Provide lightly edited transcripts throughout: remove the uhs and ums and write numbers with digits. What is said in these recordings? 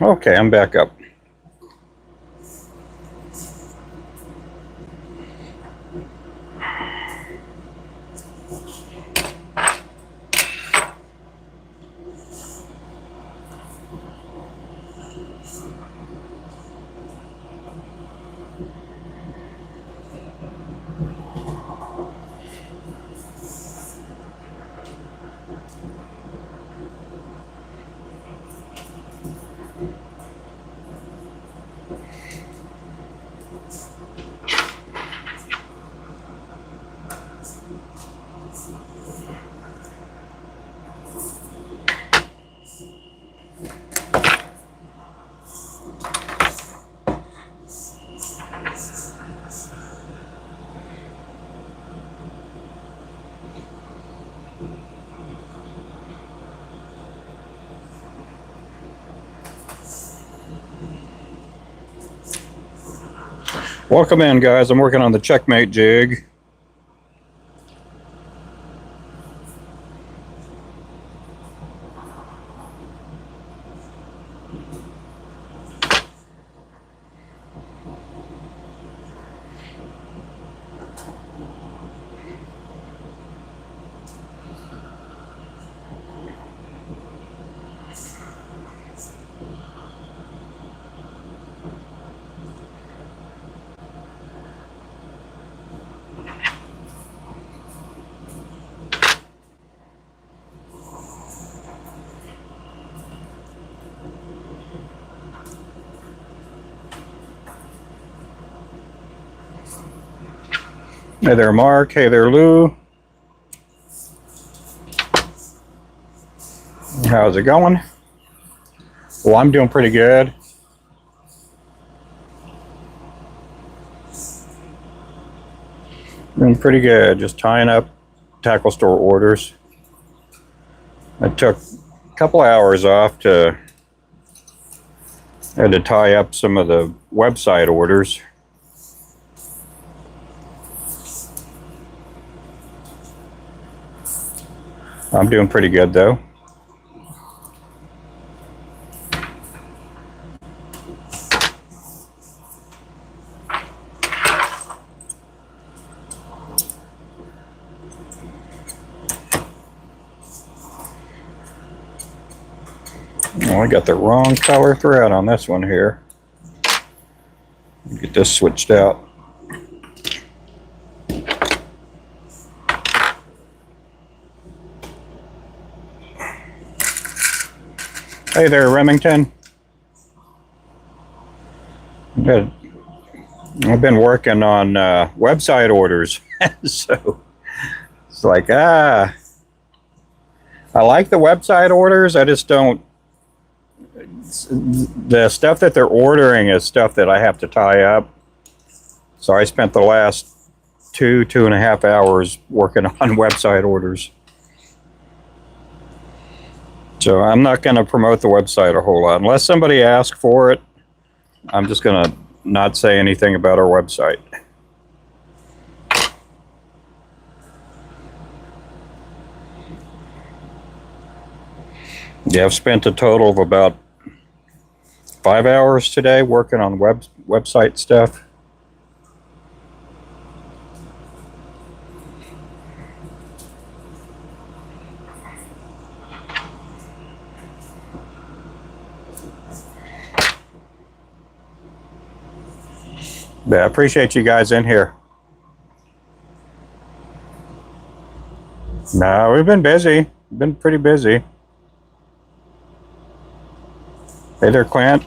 Okay, I'm back up. Welcome in, guys. I'm working on the checkmate jig. Hey there, Mark. Hey there, Lou. How's it going? Well, I'm doing pretty good. Doing pretty good. Just tying up tackle store orders. I took a couple hours off to had to tie up some of the website orders. I'm doing pretty good though. Oh, I got the wrong color thread on this one here. Get this switched out. Hey there, Remington. Good. I've been working on website orders, so it's like I like the website orders. I just don't. The stuff that they're ordering is stuff that I have to tie up. So I spent the last 2.5 hours working on website orders. So I'm not going to promote the website a whole lot. Unless somebody asks for it, I'm just going to not say anything about our website. Yeah, I've spent a total of about 5 hours today working on website stuff. Yeah, I appreciate you guys in here. No, we've been busy. We've been pretty busy. Hey there, Clint.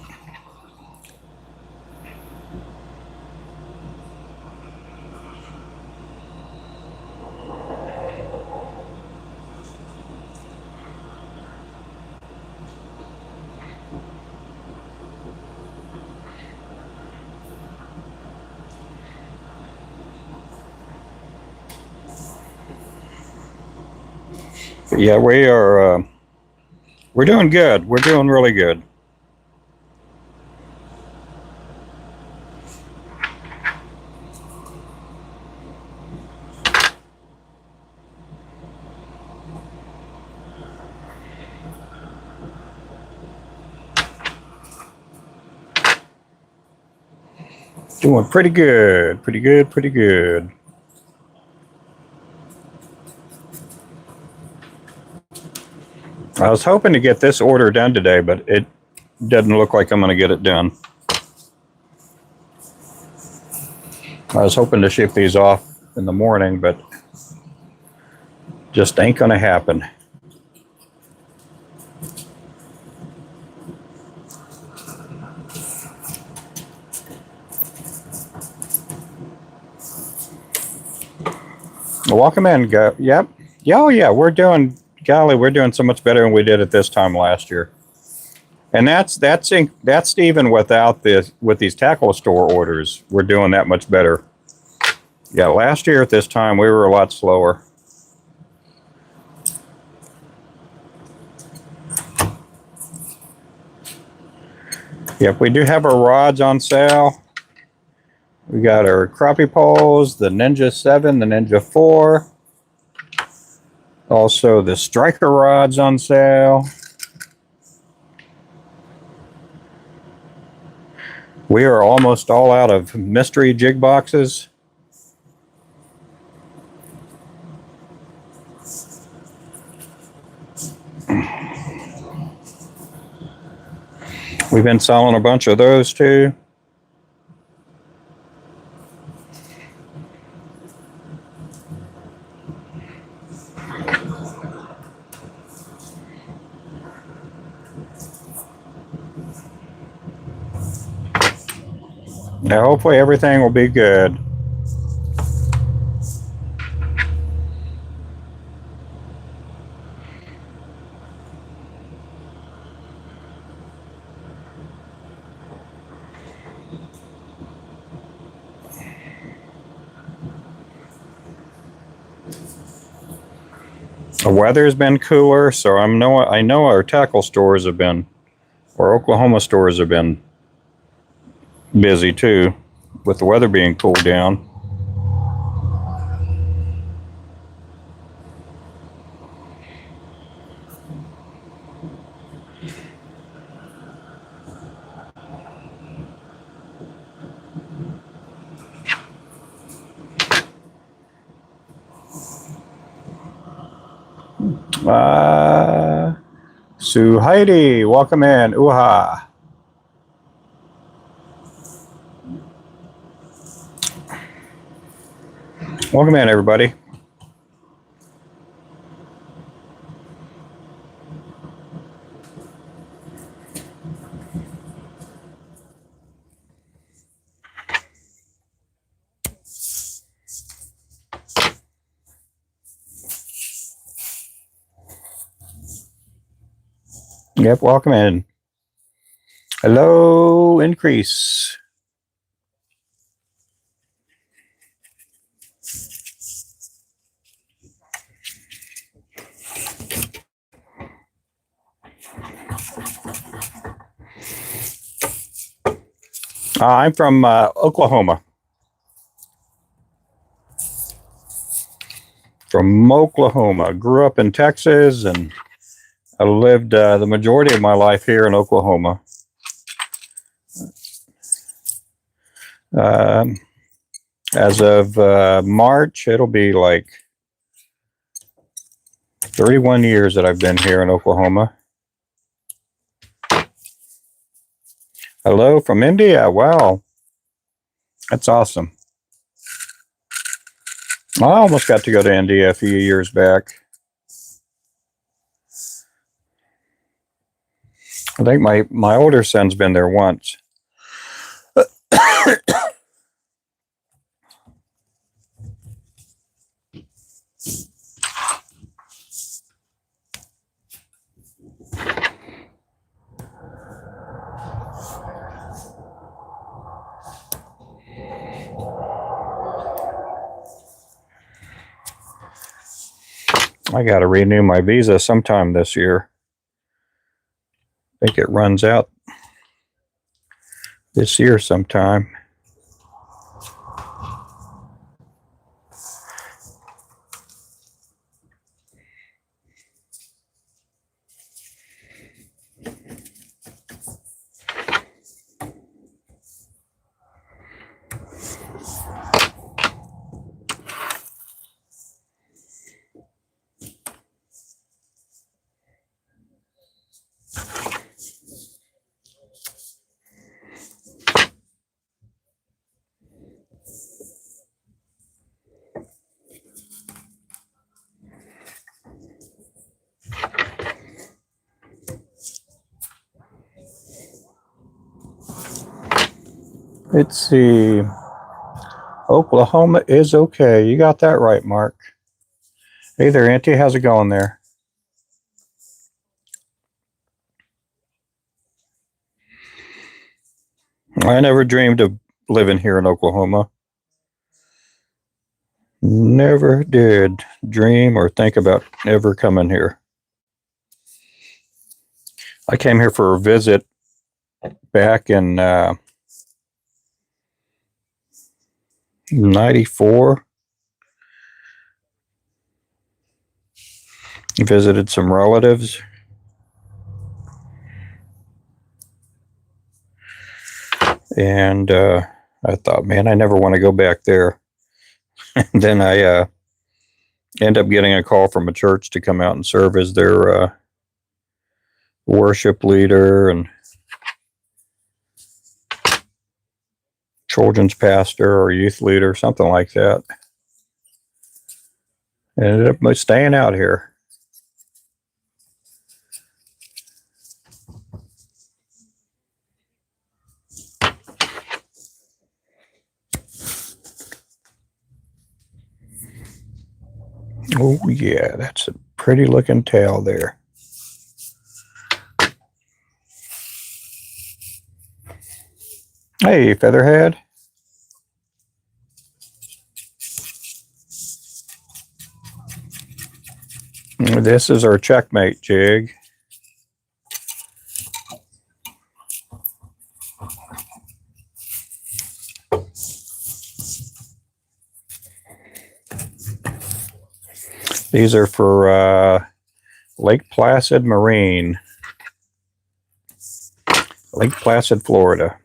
Yeah, we're doing good. We're doing really good. Doing pretty good, pretty good, pretty good. I was hoping to get this order done today, but it doesn't look like I'm going to get it done. I was hoping to ship these off in the morning, but just ain't going to happen. Welcome in. Yep. Oh yeah, we're doing. Golly, we're doing so much better than we did at this time last year. And that's even without this, with these tackle store orders, we're doing that much better. Yeah, last year at this time we were a lot slower. Yep, we do have our rods on sale. We got our crappie poles, the Ninja 7, the Ninja 4. Also the striker rods on sale. We are almost all out of mystery jig boxes. We've been selling a bunch of those too. Now, hopefully everything will be good. The weather's been cooler, so I know our tackle stores have been, or Oklahoma stores have been busy too, with the weather being cooled down. Sue Heidi, welcome in. Ooha. Welcome in, everybody. Yep, welcome in. Hello, Increase. I'm from Oklahoma. From Oklahoma. Grew up in Texas, and I lived the majority of my life here in Oklahoma. As of March, it'll be like 31 years that I've been here in Oklahoma. Hello from India. Wow. That's awesome. I almost got to go to India a few years back. I think my older son's been there once. I got to renew my visa sometime this year. I think it runs out this year sometime. Let's see. Oklahoma is okay. You got that right, Mark. Hey there, Auntie. How's it going there? I never dreamed of living here in Oklahoma. Never did dream or think about ever coming here. I came here for a visit back in 94. Visited some relatives. And I thought, man, I never want to go back there. And then I end up getting a call from a church to come out and serve as their worship leader and children's pastor or youth leader, something like that. I ended up staying out here. Oh yeah, that's a pretty looking tail there. Hey, Featherhead. This is our checkmate jig. These are for Lake Placid Marine, Lake Placid, Florida.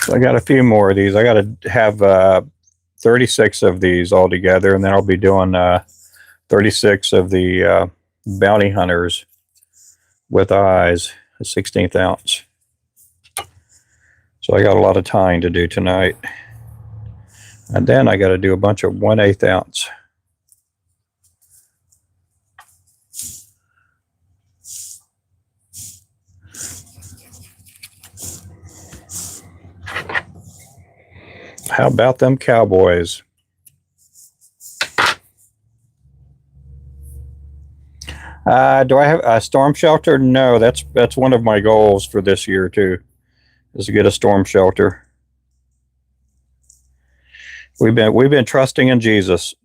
So I got a few more of these. I got to have 36 of these all together, and then I'll be doing 36 of the bounty hunters with eyes, a 16th ounce. So I got a lot of tying to do tonight. And then I got to do a bunch of 1/8 ounce. How about them cowboys? Do I have a storm shelter? No, that's one of my goals for this year too, is to get a storm shelter. We've been trusting in Jesus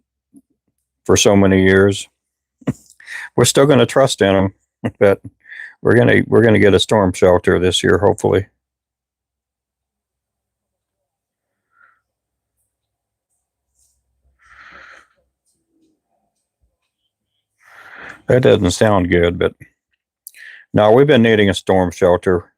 for so many years. We're still going to trust in him, but we're gonna get a storm shelter this year, hopefully. That doesn't sound good, but no, we've been needing a storm shelter.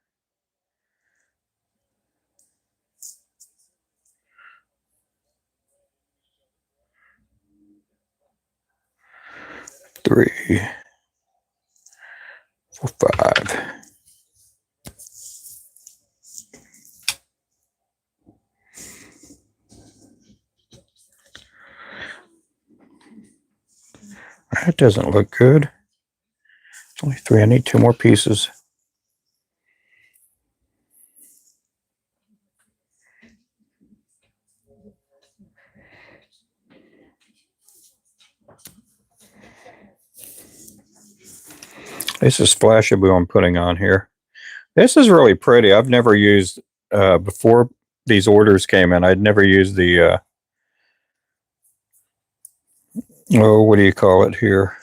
Three, 4, 5. That doesn't look good. It's only 3. I need 2 more pieces. This is Splashaboo I'm putting on here. This is really pretty. I've never used, before these orders came in, I'd never used the, oh, what do you call it here?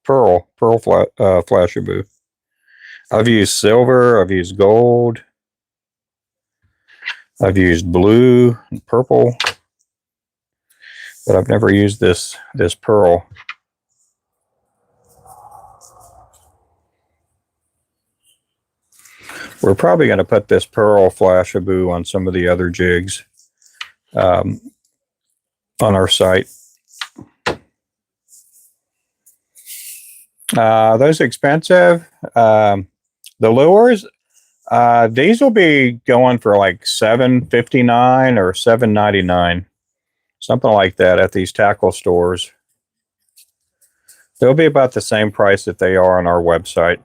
Pearl Flashaboo. I've used silver, I've used gold, I've used blue and purple, but I've never used this pearl. We're probably going to put this pearl Flashaboo on some of the other jigs on our site. Those expensive. The lures, These will be going for like $7.59 or $7.99, something like that at these tackle stores. They'll be about the same price that they are on our website.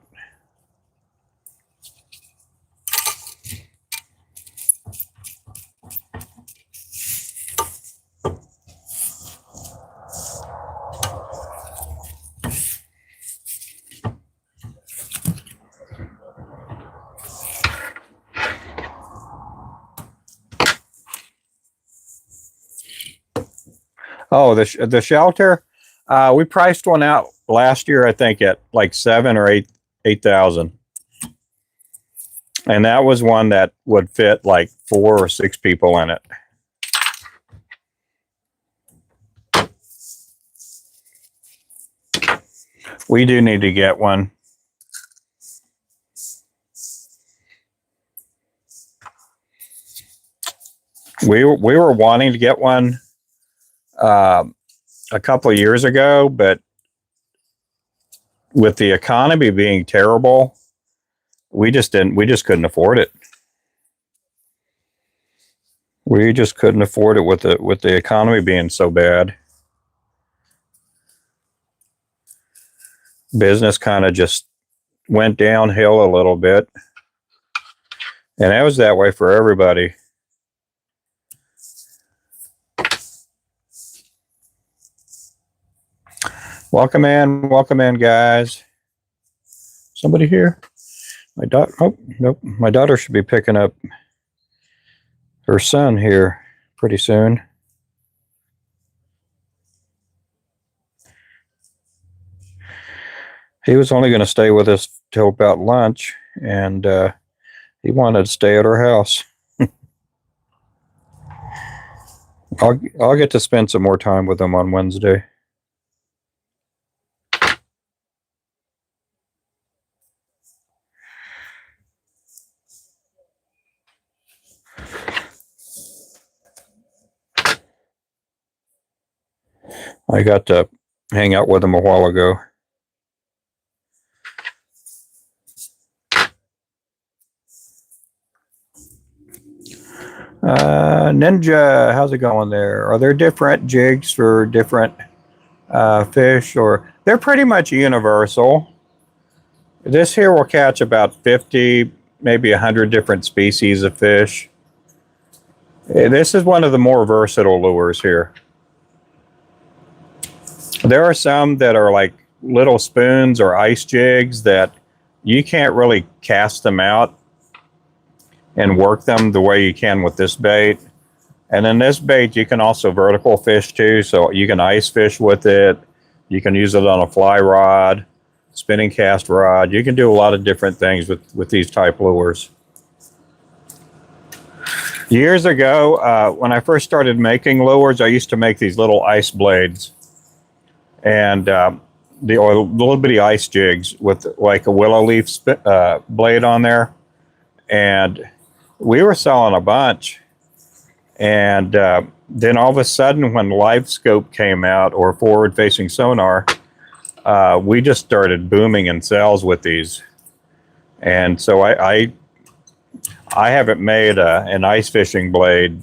Oh, the shelter, we priced one out last year, I think, at like 7 or 8,000, and that was one that would fit like 4 or 6 people in it. We do need to get one. We were wanting to get one a couple of years ago, but with the economy being terrible, we just couldn't afford it. We just couldn't afford it with the economy being so bad. Business kind of just went downhill a little bit, and it was that way for everybody. Welcome in, guys. Somebody here? My daughter. Oh, nope. My daughter should be picking up her son here pretty soon. He was only going to stay with us till about lunch, and he wanted to stay at our house. I'll get to spend some more time with him on Wednesday. I got to hang out with him a while ago. Ninja, how's it going there? Are there different jigs for different fish, or they're pretty much universal? This here will catch about 50, maybe 100 different species of fish. This is one of the more versatile lures here. There are some that are like little spoons or ice jigs that you can't really cast them out and work them the way you can with this bait. And then this bait, you can also vertical fish too. So you can ice fish with it. You can use it on a fly rod, spinning cast rod. You can do a lot of different things with these type lures. Years ago, when I first started making lures, I used to make these little ice blades and the little bitty ice jigs with like a willow leaf blade on there. And we were selling a bunch. And then all of a sudden, when Live Scope came out, or forward facing sonar, we just started booming in sales with these. And so I haven't made an ice fishing blade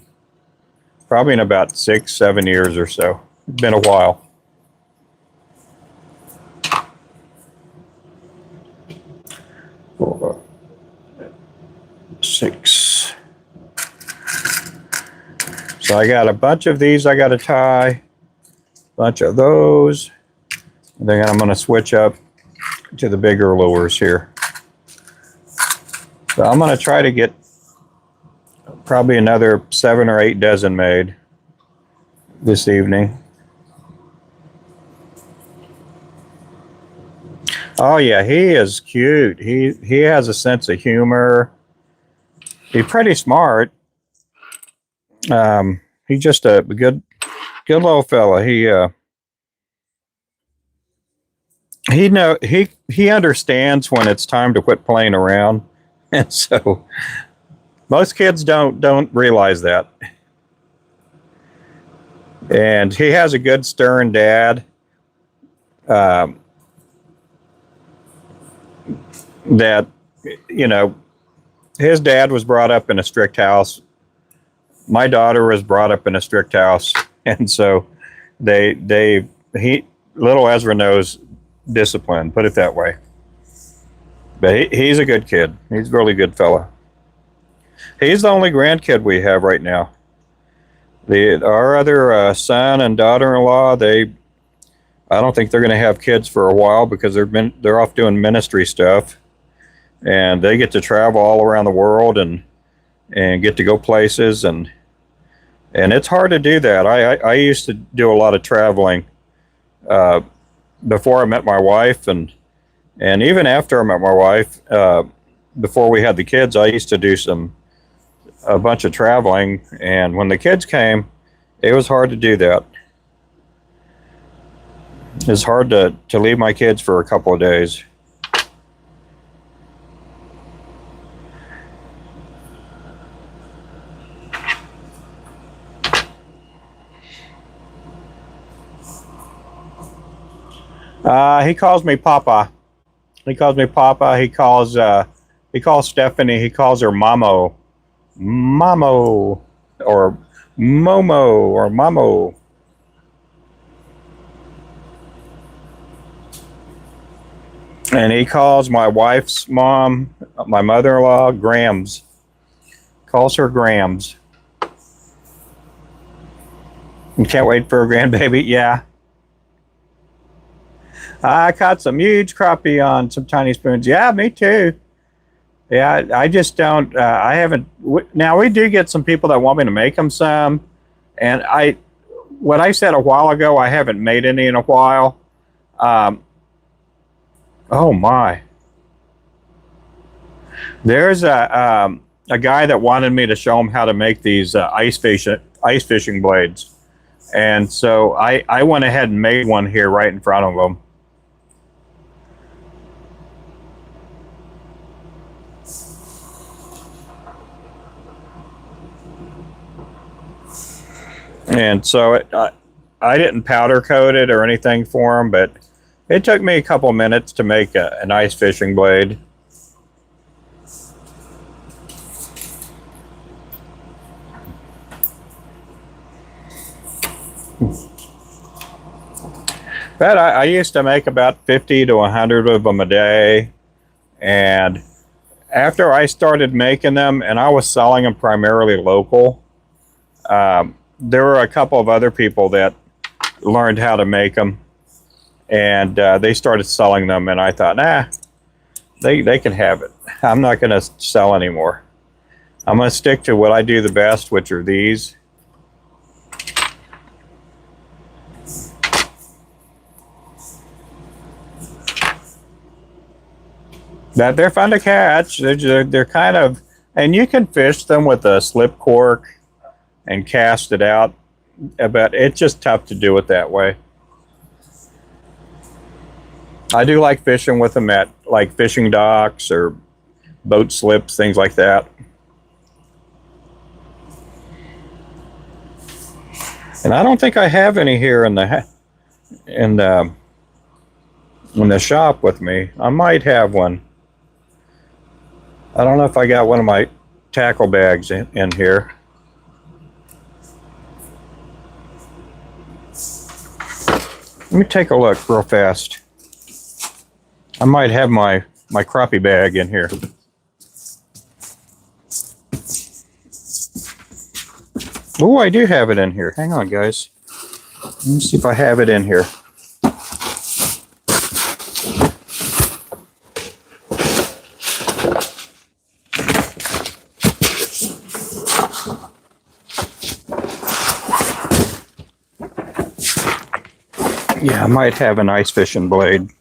probably in about 6-7 years or so. It's been a while. Four, 6. So I got a bunch of these I got to tie, a bunch of those, and then I'm going to switch up to the bigger lures here. So I'm going to try to get probably another 7 or 8 dozen made this evening. Oh yeah, he is cute. He has a sense of humor. He's pretty smart. He's just a good little fella. He understands when it's time to quit playing around, and so most kids don't realize that. And he has a good stern dad. That, you know, his dad was brought up in a strict house. My daughter was brought up in a strict house, and so little Ezra knows discipline, put it that way. But he's a good kid. He's a really good fella. He's the only grandkid we have right now. Our other son and daughter-in-law, I don't think they're going to have kids for a while because they're off doing ministry stuff, and they get to travel all around the world and get to go places, and it's hard to do that. I used to do a lot of traveling before I met my wife, and even after I met my wife, before we had the kids, I used to do a bunch of traveling, and when the kids came, it was hard to do that. It's hard to leave my kids for a couple of days. He calls me Papa. He calls me Papa. He calls Stephanie, he calls her Mamo. Mamo, or Momo, or Mamo. And he calls my wife's mom, my mother-in-law, Grams. Calls her Grams. You can't wait for a grandbaby? Yeah. I caught some huge crappie on some tiny spoons. Yeah, me too. Yeah, I just don't, I haven't, now we do get some people that want me to make them some, and what I said a while ago, I haven't made any in a while. Oh my. There's a guy that wanted me to show him how to make these ice fishing blades, and so I went ahead and made one here right in front of him. And so I didn't powder coat it or anything for him, but it took me a couple minutes to make an ice fishing blade. But I used to make about 50 to 100 of them a day. And after I started making them, and I was selling them primarily local, there were a couple of other people that learned how to make them, and they started selling them, and I thought, nah, they can have it. I'm not going to sell anymore. I'm going to stick to what I do the best, which are these. That they're fun to catch. They're kind of, and you can fish them with a slip cork and cast it out, but it's just tough to do it that way. I do like fishing with them at like fishing docks or boat slips, things like that. And I don't think I have any here in the shop with me. I might have one. I don't know if I got one of my tackle bags in here. Let me take a look real fast. I might have my crappie bag in here. Oh, I do have it in here. Hang on, guys. Let me see if I have it in here. Yeah, I might have an ice fishing blade.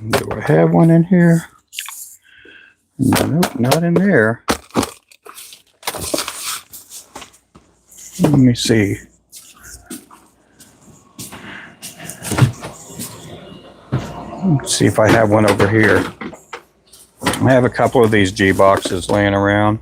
Do I have one in here? Nope, not in there. Let me see. Let's see if I have one over here. I have a couple of these G boxes laying around.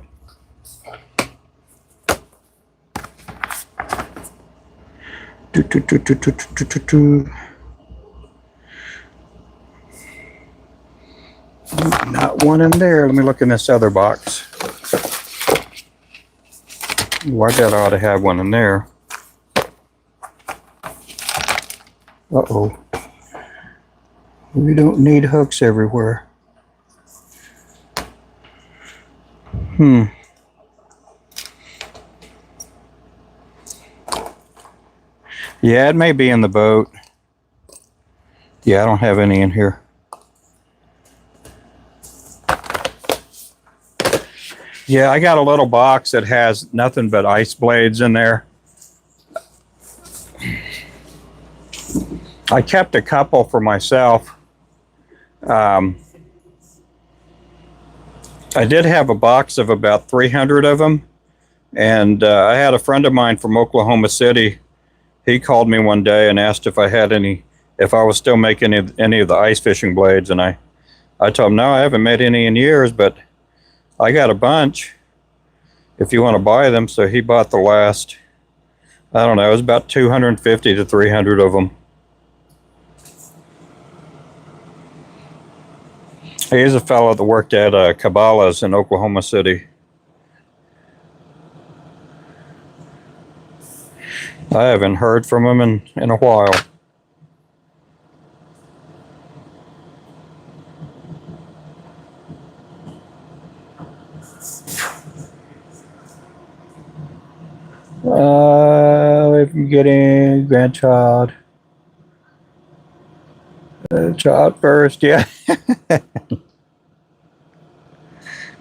Not one in there. Let me look in this other box. Ooh, I bet I ought to have one in there. Uh-oh. We don't need hooks everywhere. Yeah, it may be in the boat. Yeah, I don't have any in here. Yeah, I got a little box that has nothing but ice blades in there. I kept a couple for myself. I did have a box of about 300 of them, and I had a friend of mine from Oklahoma City. He called me one day and asked if I had any, if I was still making any of the ice fishing blades, and I told him no, I haven't made any in years, but I got a bunch if you want to buy them. So he bought the last, I don't know, it was about 250 to 300 of them. He's a fellow that worked at Cabela's in Oklahoma City. I haven't heard from him in a while. If I'm getting grandchild. Child first, yeah.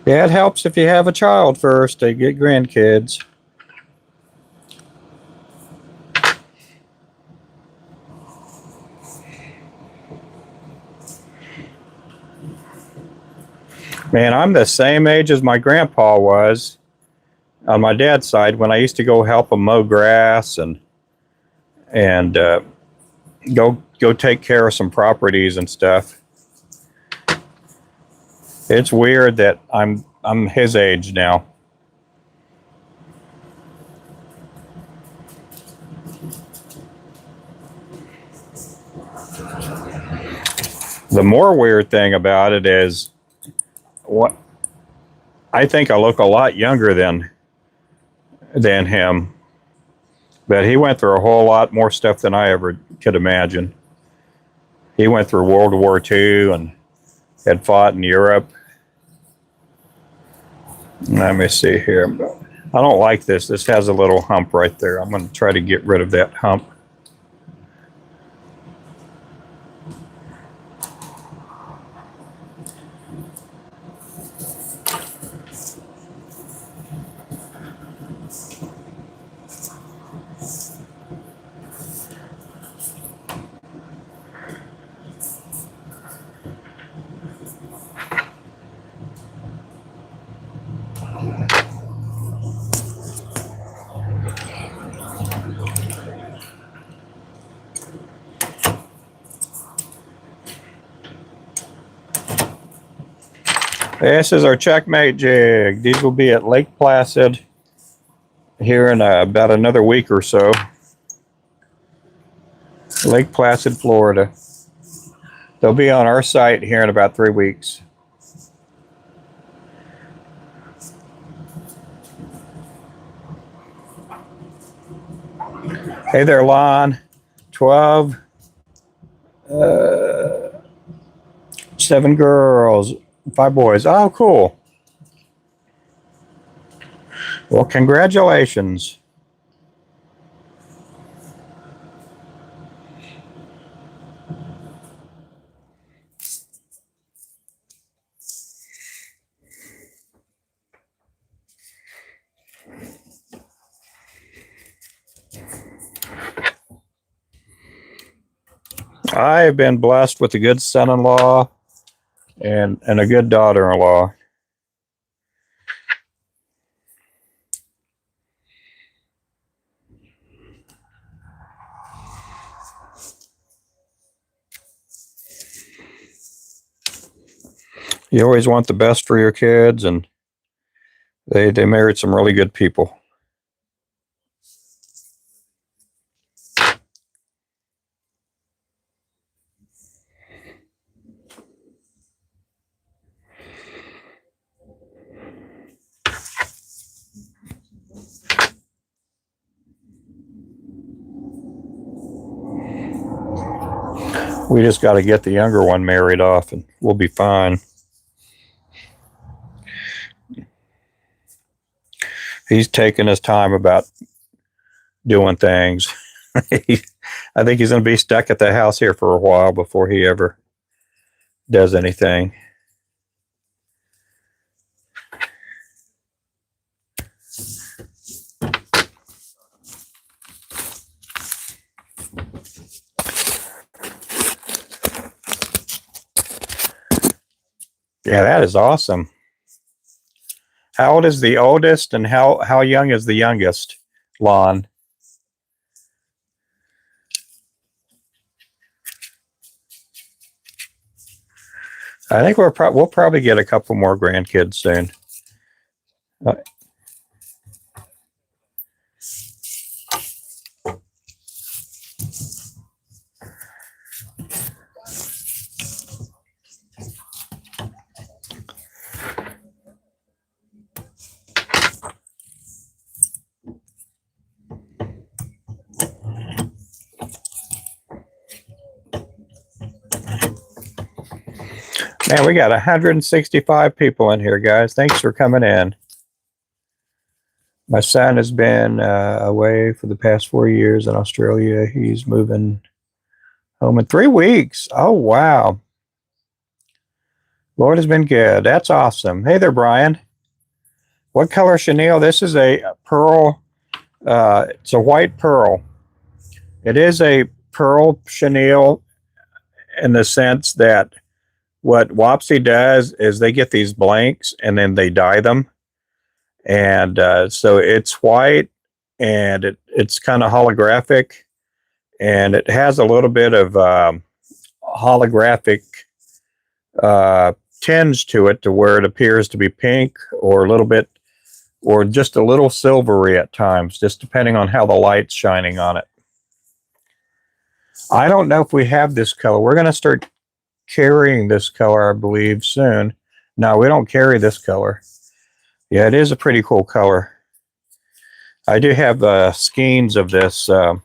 Yeah, it helps if you have a child first to get grandkids. Man, I'm the same age as my grandpa was on my dad's side when I used to go help him mow grass and go take care of some properties and stuff. It's weird that I'm his age now. The more weird thing about it is what I think I look a lot younger than him, but he went through a whole lot more stuff than I ever could imagine. He went through World War II and had fought in Europe. Let me see here. I don't like this. This has a little hump right there. I'm going to try to get rid of that hump. This is our checkmate jig. These will be at Lake Placid here in about another week or so. Lake Placid, Florida. They'll be on our site here in about 3 weeks. Hey there, Lon. 12, 7 girls, 5 boys. Oh, cool. Well, congratulations. I have been blessed with a good son-in-law and a good daughter-in-law. You always want the best for your kids, and they married some really good people. We just got to get the younger one married off and we'll be fine. He's taking his time about doing things. I think he's going to be stuck at the house here for a while before he ever does anything. Yeah, that is awesome. How old is the oldest and how young is the youngest, Lon? I think we'll probably get a couple more grandkids soon. Man, we got 165 people in here, guys. Thanks for coming in. My son has been away for the past 4 years in Australia. He's moving home in 3 weeks. Oh, wow. Lord has been good. That's awesome. Hey there, Brian. What color chenille? This is a pearl. It's a white pearl. It is a pearl chenille in the sense that what Wapsi does is they get these blanks and then they dye them. And so it's white and it's kind of holographic and it has a little bit of holographic tinge to it to where it appears to be pink or a little bit or just a little silvery at times, just depending on how the light's shining on it. I don't know if we have this color. We're going to start carrying this color, I believe, soon. No, we don't carry this color. Yeah, it is a pretty cool color. I do have skeins of this that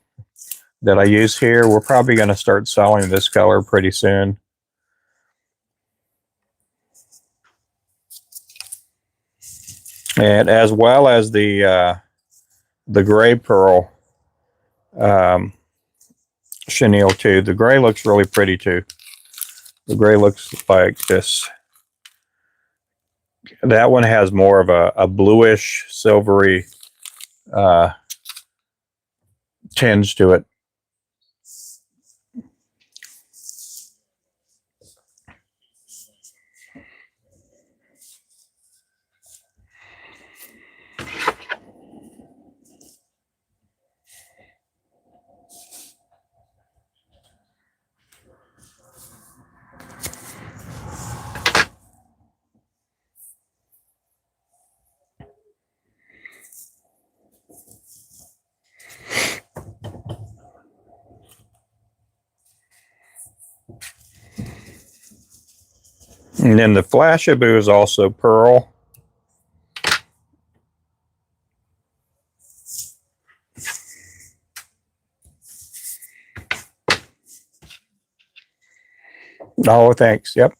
I use here. We're probably going to start selling this color pretty soon. And as well as the gray pearl chenille too. The gray looks really pretty too. The gray looks like this. That one has more of a bluish, silvery tinge to it. And then the Flashaboo is also pearl. Oh, thanks. Yep.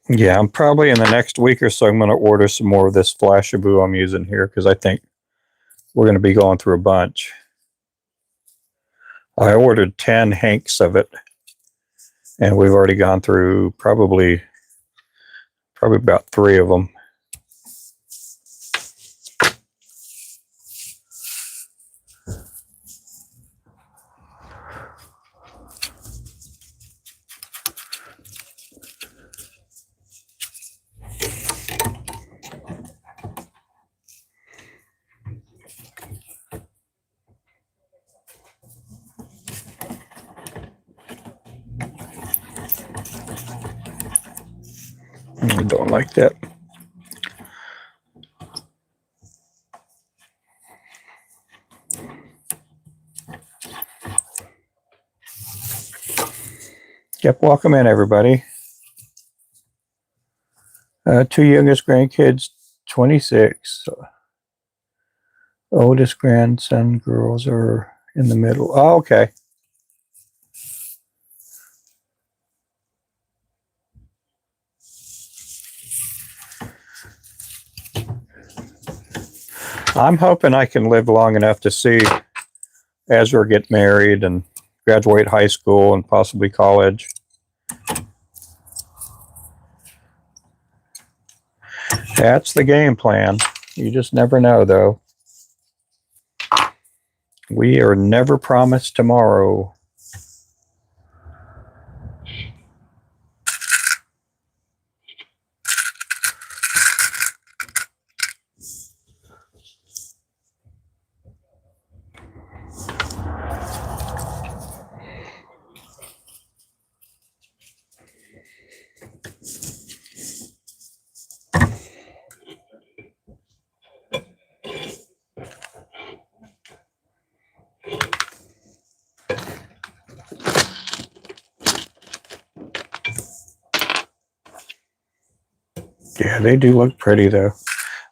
Yeah, I'm probably in the next week or so, I'm going to order some more of this Flashaboo I'm using here because I think we're going to be going through a bunch. I ordered 10 hanks of it, and we've already gone through probably about 3 of them. I don't like that. Yep, welcome in, everybody. 2 youngest grandkids, 26. Oldest grandson girls are in the middle. Oh, okay. I'm hoping I can live long enough to see Ezra get married and graduate high school and possibly college. That's the game plan. You just never know, though. We are never promised tomorrow. Yeah, they do look pretty, though.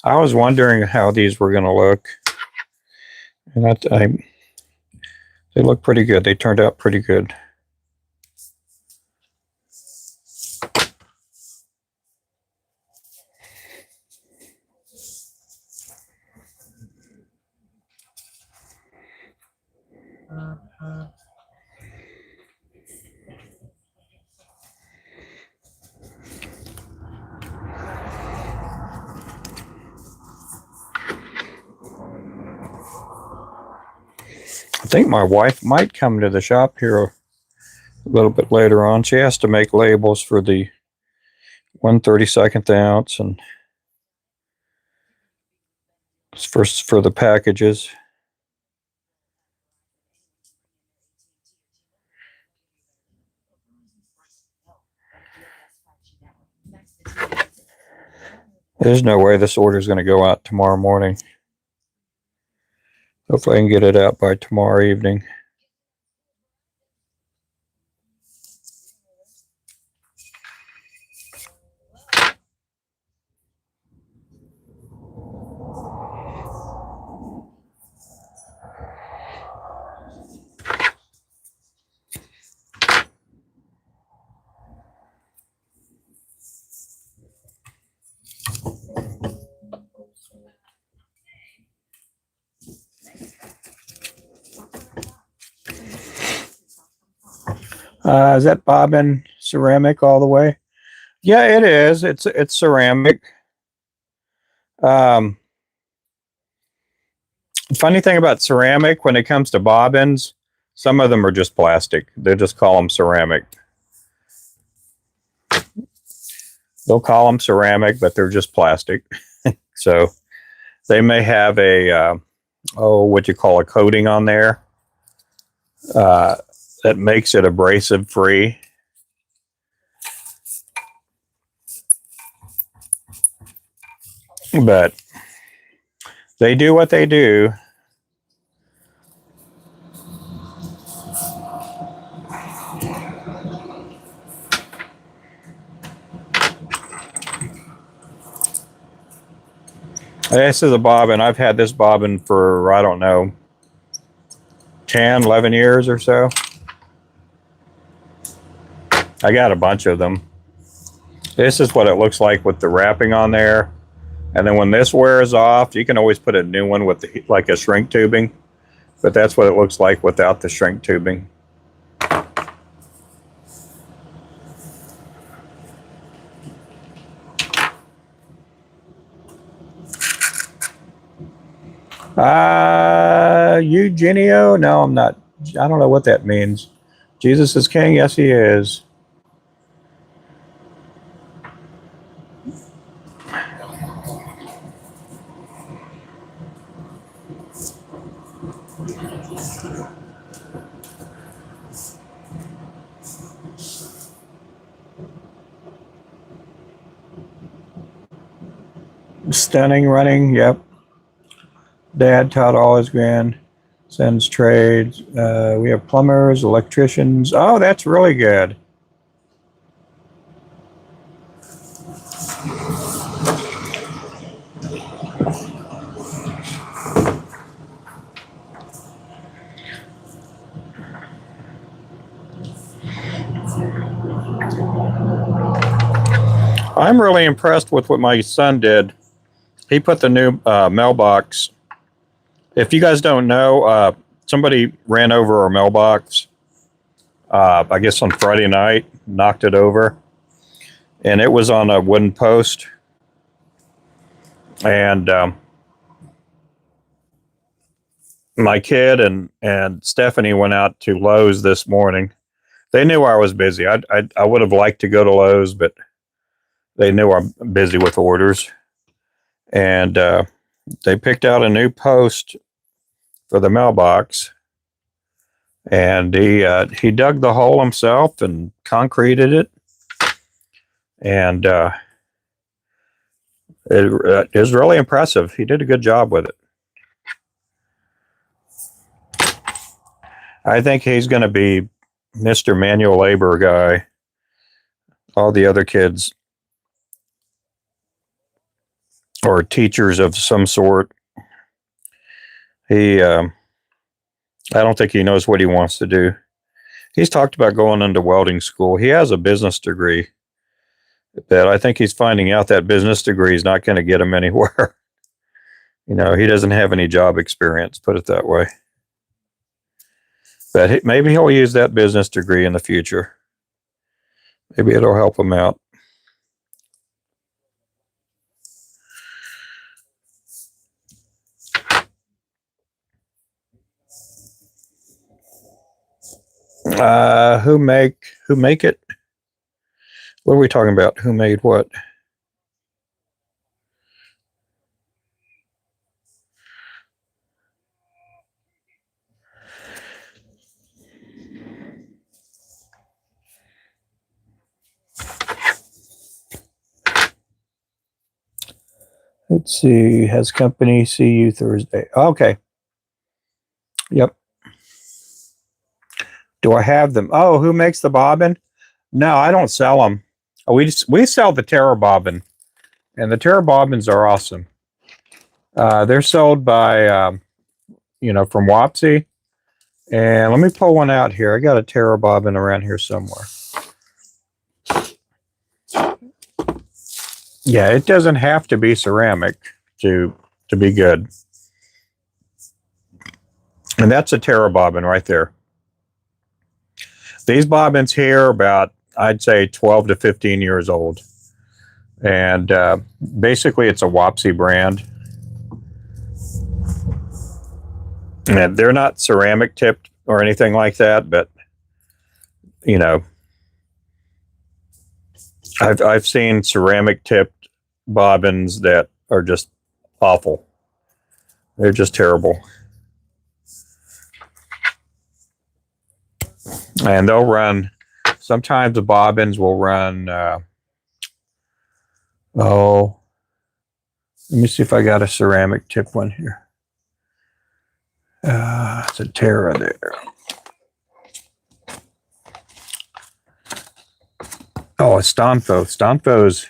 I was wondering how these were going to look. And they look pretty good. They turned out pretty good. I think my wife might come to the shop here a little bit later on. She has to make labels for the 1/32 ounce and for the packages. There's no way this order is going to go out tomorrow morning. Hopefully I can get it out by tomorrow evening. Is that bobbin ceramic all the way? Yeah, it is. It's ceramic. Funny thing about ceramic, when it comes to bobbins, some of them are just plastic. They just call them ceramic. They'll call them ceramic, but they're just plastic. So they may have a, what you call a coating on there that makes it abrasive free. But they do what they do. This is a bobbin. I've had this bobbin for, I don't know, 10, 11 years or so. I got a bunch of them. This is what it looks like with the wrapping on there. And then when this wears off, you can always put a new one with like a shrink tubing. But that's what it looks like without the shrink tubing. Eugenio? No, I'm not. I don't know what that means. Jesus is king? Yes, he is. Stunning running, yep. Dad taught all his grandsons trades. We have plumbers, electricians. Oh, that's really good. I'm really impressed with what my son did. He put the new mailbox. If you guys don't know, somebody ran over our mailbox, I guess on Friday night, knocked it over, and it was on a wooden post. And my kid and Stephanie went out to Lowe's this morning. They knew I was busy. I would have liked to go to Lowe's, but they knew I'm busy with orders. And they picked out a new post for the mailbox, and he dug the hole himself and concreted it, and it was really impressive. He did a good job with it. I think he's going to be Mr. Manual Labor guy. All the other kids or teachers of some sort. I don't think he knows what he wants to do. He's talked about going into welding school. He has a business degree, but I think he's finding out that business degree is not going to get him anywhere. You know, he doesn't have any job experience, put it that way. But maybe he'll use that business degree in the future. Maybe it'll help him out. Who make it? What are we talking about? Who made what? Let's see. Has company see you Thursday? Okay. Yep. Do I have them? Oh, who makes the bobbin? No, I don't sell them. We sell the Terra bobbin, and the Terra bobbins are awesome. They're sold by from Wapsi. And let me pull one out here. I got a Terra bobbin around here somewhere. Yeah, it doesn't have to be ceramic to be good. And that's a Terra bobbin right there. These bobbins here are about, I'd say, 12 to 15 years old. And basically it's a Wapsi brand. And they're not ceramic tipped or anything like that, but you know, I've seen ceramic tipped bobbins that are just awful. They're just terrible. And they'll run, sometimes the bobbins will run, let me see if I got a ceramic tip one here. It's a Terra there. Oh, a Stonfo. Stonfo's,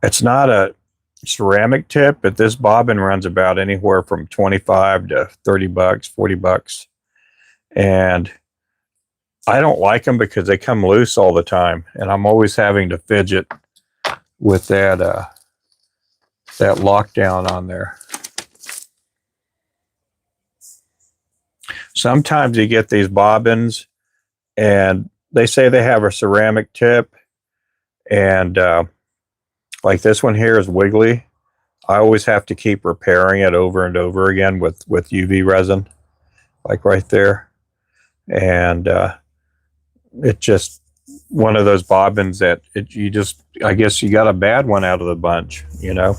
it's not a ceramic tip, but this bobbin runs about anywhere from 25 to 30 bucks, 40 bucks. And I don't like them because they come loose all the time. And I'm always having to fidget with that lockdown on there. Sometimes you get these bobbins and they say they have a ceramic tip, and like this one here is wiggly. I always have to keep repairing it over and over again with UV resin, like right there. And it's just one of those bobbins that I guess you got a bad one out of the bunch, you know.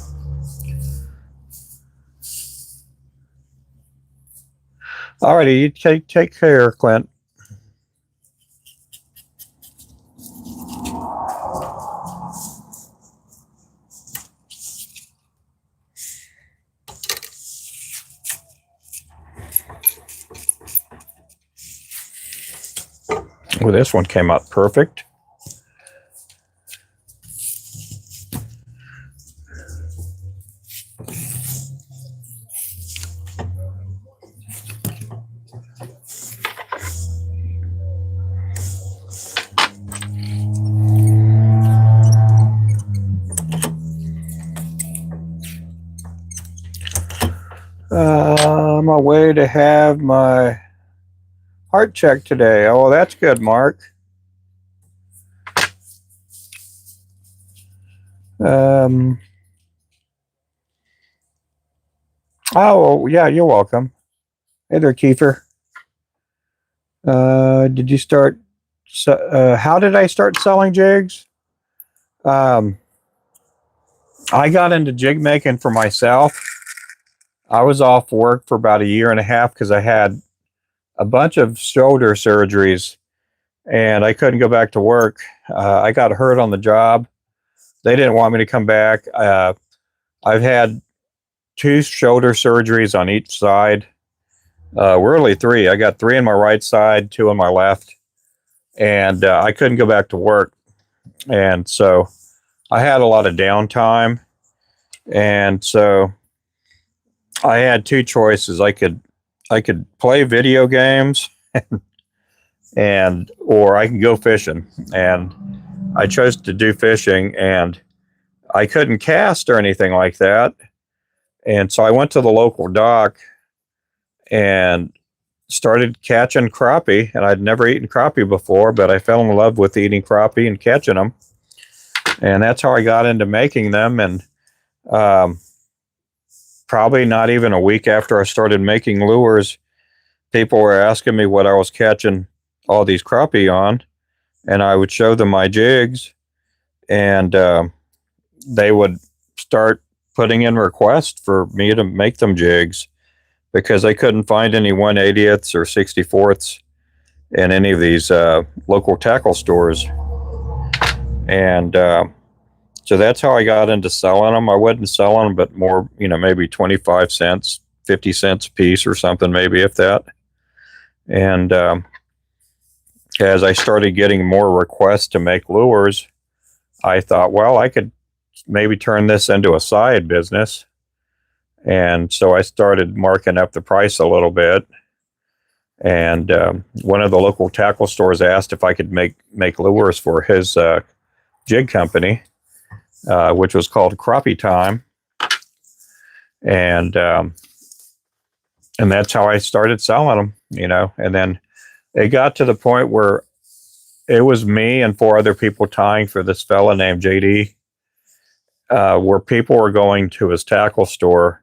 Alrighty, you take care, Clint. Well, this one came out perfect. On my way to have my heart check today. Oh, that's good, Mark. Oh, yeah, you're welcome. Hey there, Kiefer. Did you start? How did I start selling jigs? I got into jig making for myself. I was off work for about 1.5 years because I had a bunch of shoulder surgeries and I couldn't go back to work. I got hurt on the job. They didn't want me to come back. I've had 2 shoulder surgeries on each side. Really 3. I got 3 on my right side, 2 on my left, and I couldn't go back to work. And so I had a lot of downtime. And so I had 2 choices. I could play video games or I can go fishing. And I chose to do fishing, and I couldn't cast or anything like that. And so I went to the local dock and started catching crappie, and I'd never eaten crappie before, but I fell in love with eating crappie and catching them. And that's how I got into making them. And probably not even a week after I started making lures, people were asking me what I was catching all these crappie on, and I would show them my jigs, and they would start putting in requests for me to make them jigs because they couldn't find any 1/80ths or 64ths in any of these local tackle stores. And so that's how I got into selling them. I wasn't selling them, but more, maybe 25 cents, 50 cents a piece or something, maybe, if that. And as I started getting more requests to make lures, I thought, well, I could maybe turn this into a side business. And so I started marking up the price a little bit. And one of the local tackle stores asked if I could make lures for his jig company, which was called Crappie Time. And that's how I started selling them, and then it got to the point where it was me and 4 other people tying for this fella named JD, where people were going to his tackle store.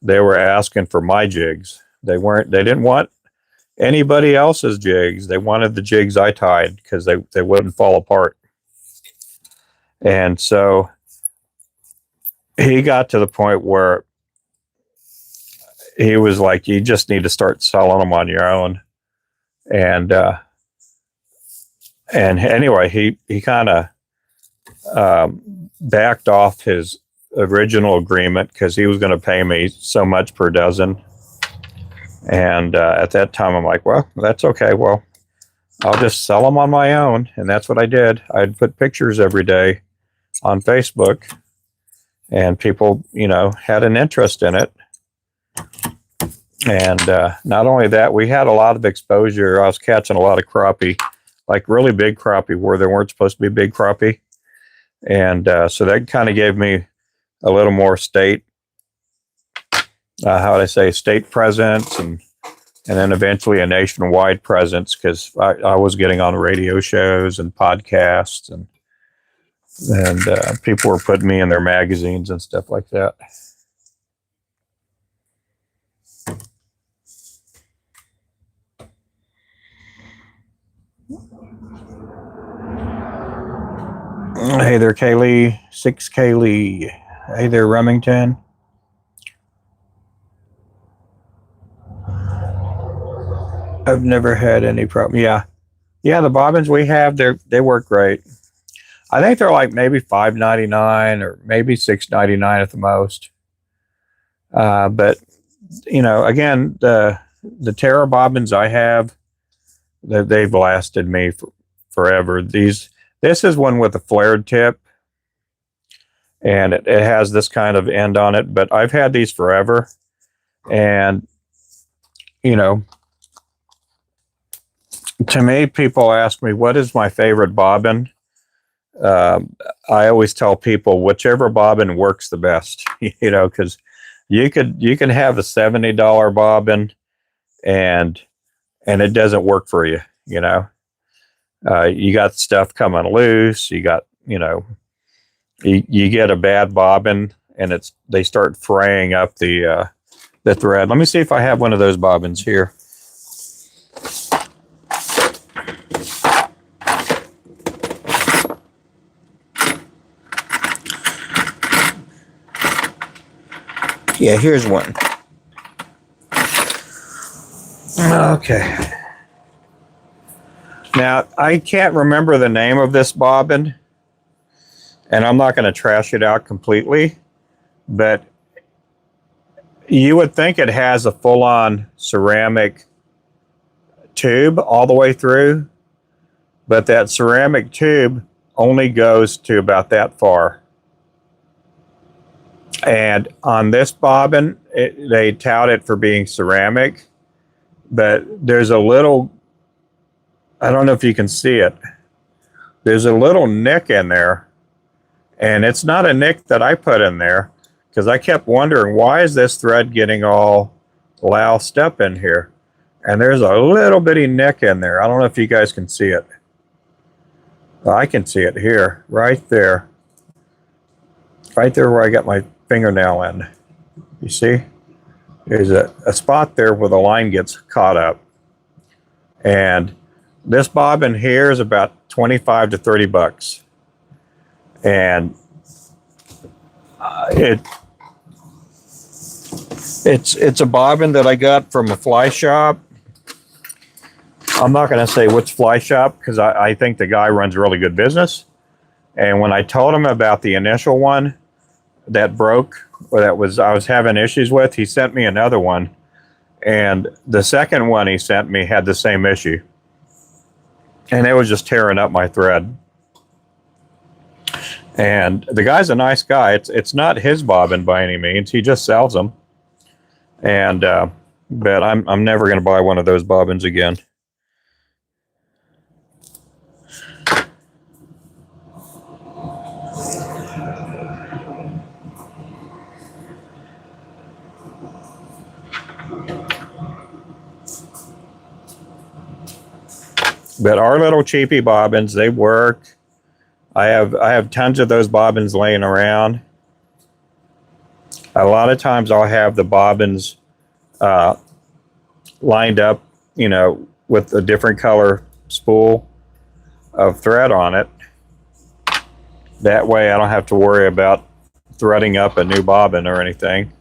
They were asking for my jigs. They didn't want anybody else's jigs. They wanted the jigs I tied because they wouldn't fall apart. And so he got to the point where he was like, you just need to start selling them on your own. And anyway, he kind of backed off his original agreement because he was going to pay me so much per dozen. And at that time, I'm like, well, that's okay. Well, I'll just sell them on my own. And that's what I did. I'd put pictures every day on Facebook, and people, had an interest in it. And not only that, we had a lot of exposure. I was catching a lot of crappie, like really big crappie where there weren't supposed to be big crappie. And so that kind of gave me a little more state presence, and then eventually a nationwide presence, because I was getting on radio shows and podcasts, and people were putting me in their magazines and stuff like that. Hey there, Kaylee. 6 Kaylee. Hey there, Remington. I've never had any problem. Yeah, the bobbins we have, they work great. I think they're like maybe $5.99 or maybe $6.99 at the most. But again, the Terra bobbins I have, They've lasted me forever. This is one with a flared tip, and it has this kind of end on it, but I've had these forever. And, you know, to me, people ask me, what is my favorite bobbin? I always tell people whichever bobbin works the best, you know, because you can have a $70 bobbin and it doesn't work for you, you know. You got stuff coming loose. You got, you know, you get a bad bobbin and they start fraying up the thread. Let me see if I have one of those bobbins here. Yeah, here's one. Okay. Now, I can't remember the name of this bobbin, and I'm not going to trash it out completely, but you would think it has a full-on ceramic tube all the way through, but that ceramic tube only goes to about that far. And on this bobbin, they tout it for being ceramic, but there's a little, I don't know if you can see it, there's a little nick in there, and it's not a nick that I put in there, because I kept wondering, why is this thread getting all loused up in here? And there's a little bitty nick in there. I don't know if you guys can see it. Well, I can see it here, right there. Right there where I got my fingernail in. You see? There's a spot there where the line gets caught up. And this bobbin here is about 25 to 30 bucks. And it's a bobbin that I got from a fly shop. I'm not going to say which fly shop, because I think the guy runs a really good business. And when I told him about the initial one that broke, or I was having issues with, he sent me another one. And the second one he sent me had the same issue. And it was just tearing up my thread. And the guy's a nice guy. It's not his bobbin by any means. He just sells them. And but I'm never going to buy one of those bobbins again. But our little cheapy bobbins, they work. I have tons of those bobbins laying around. A lot of times I'll have the bobbins lined up, you know, with a different color spool of thread on it. That way I don't have to worry about threading up a new bobbin or anything.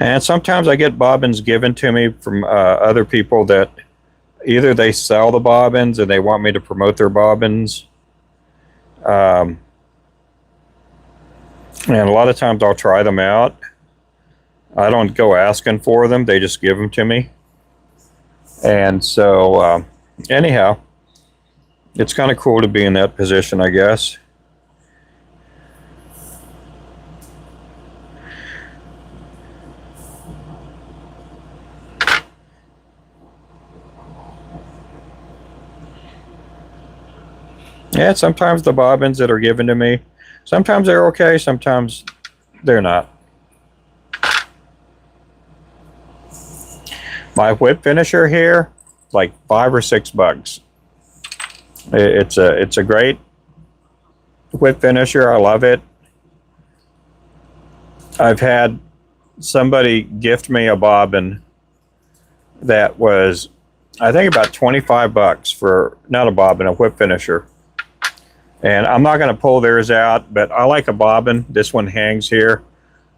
And sometimes I get bobbins given to me from other people that either they sell the bobbins and they want me to promote their bobbins. And a lot of times I'll try them out. I don't go asking for them. They just give them to me. And so anyhow, it's kind of cool to be in that position, I guess. Yeah, sometimes the bobbins that are given to me, sometimes they're okay, sometimes they're not. My whip finisher here, like $5 or $6. It's a great whip finisher. I love it. I've had somebody gift me a bobbin that was, I think, about 25 bucks for, not a bobbin, a whip finisher. And I'm not going to pull theirs out, but I like a bobbin. This one hangs here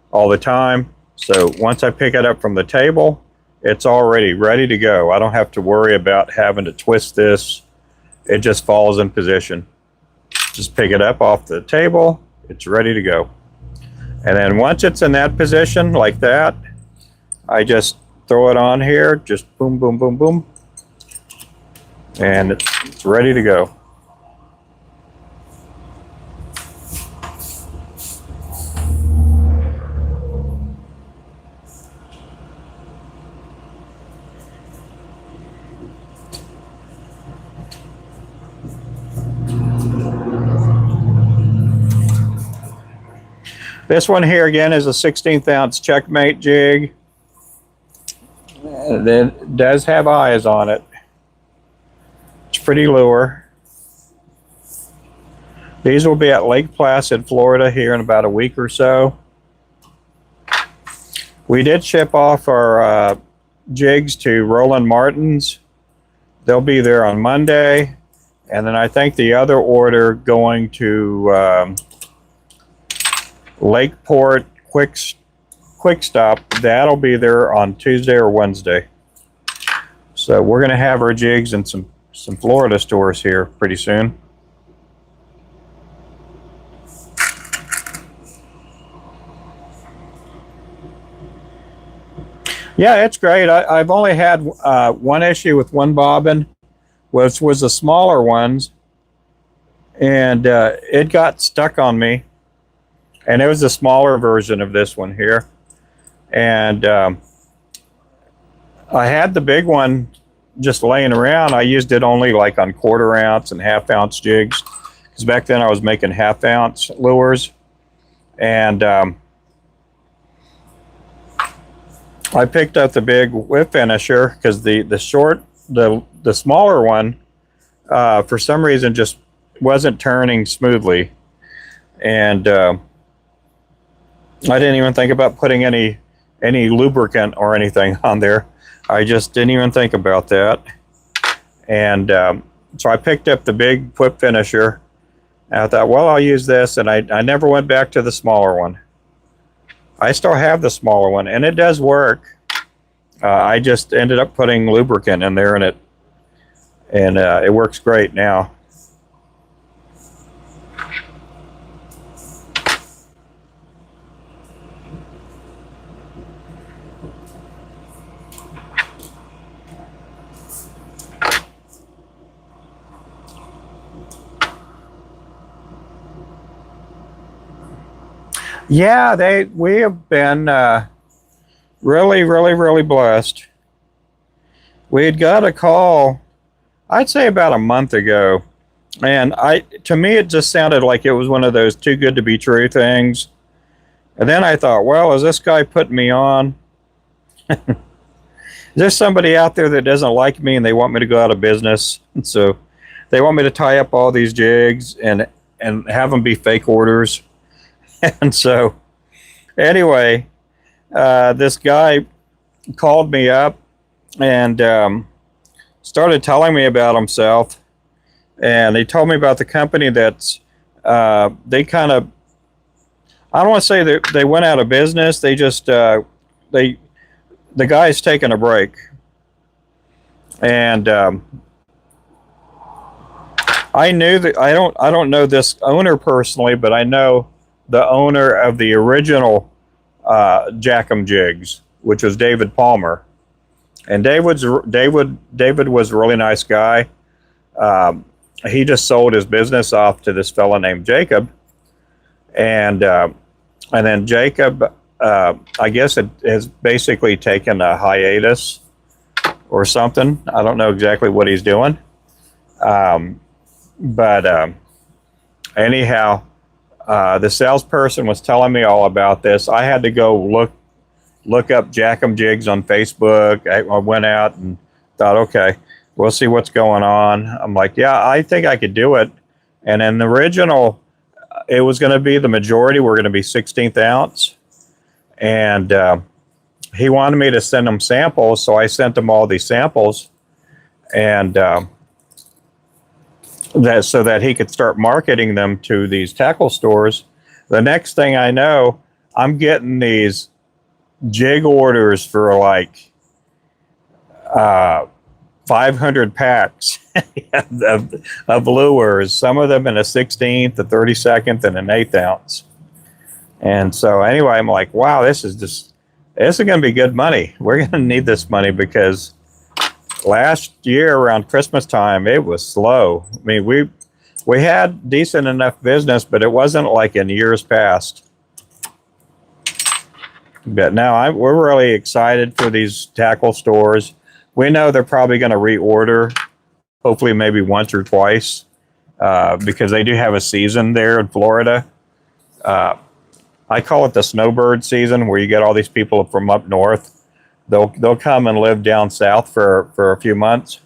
all the time. So once I pick it up from the table, it's already ready to go. I don't have to worry about having to twist this. It just falls in position. Just pick it up off the table. It's ready to go. And then once it's in that position like that, I just throw it on here, just boom, boom, boom, boom, and it's ready to go. This one here again is a 16th ounce checkmate jig. It does have eyes on it. It's pretty lure. These will be at Lake Placid, Florida here in about a week or so. We did ship off our jigs to Roland Martin's. They'll be there on Monday. And then I think the other order going to Lakeport Quick Stop, that'll be there on Tuesday or Wednesday. So we're going to have our jigs in some Florida stores here pretty soon. Yeah, it's great. I've only had one issue with one bobbin, which was the smaller ones, and it got stuck on me. And it was a smaller version of this one here. And I had the big one just laying around. I used it only like on 1/4 ounce and 1/2 ounce jigs, because back then I was making 1/2 ounce lures. And I picked up the big whip finisher because the smaller one, for some reason, just wasn't turning smoothly. And I didn't even think about putting any lubricant or anything on there. I just didn't even think about that. And so I picked up the big whip finisher. And I thought, well, I'll use this. And I never went back to the smaller one. I still have the smaller one, and it does work. I just ended up putting lubricant in there, and it works great now. Yeah, we have been really blessed. We had got a call, I'd say about a month ago, and to me it just sounded like it was one of those too good to be true things. And then I thought, well, is this guy putting me on? Is there somebody out there that doesn't like me and they want me to go out of business? And so they want me to tie up all these jigs and have them be fake orders. And so, anyway, this guy called me up and started telling me about himself. And he told me about the company that's, they kind of, I don't want to say that they went out of business. They just, the guy's taking a break. And I knew that, I don't know this owner personally, but I know the owner of the original Jack'em Jigs, which was David Palmer. And David was a really nice guy. He just sold his business off to this fella named Jacob. And then Jacob, I guess it has basically taken a hiatus or something. I don't know exactly what he's doing. But anyhow, the salesperson was telling me all about this. I had to go look up Jack'em Jigs on Facebook. I went out and thought, okay, we'll see what's going on. I'm like, yeah, I think I could do it. And in the original, it was going to be the majority were going to be 16th ounce. And he wanted me to send him samples, so I sent him all these samples. And so that he could start marketing them to these tackle stores. The next thing I know, I'm getting these jig orders for like 500 packs of lures, some of them in a 16th, a 32nd, and an 1/8 ounce. And so anyway, I'm like, wow, this is going to be good money. We're going to need this money because last year around Christmas time, it was slow. I mean, we had decent enough business, but it wasn't like in years past. But now we're really excited for these tackle stores. We know they're probably going to reorder, hopefully maybe once or twice, because they do have a season there in Florida. I call it the snowbird season, where you get all these people from up north. They'll come and live down south for a few months.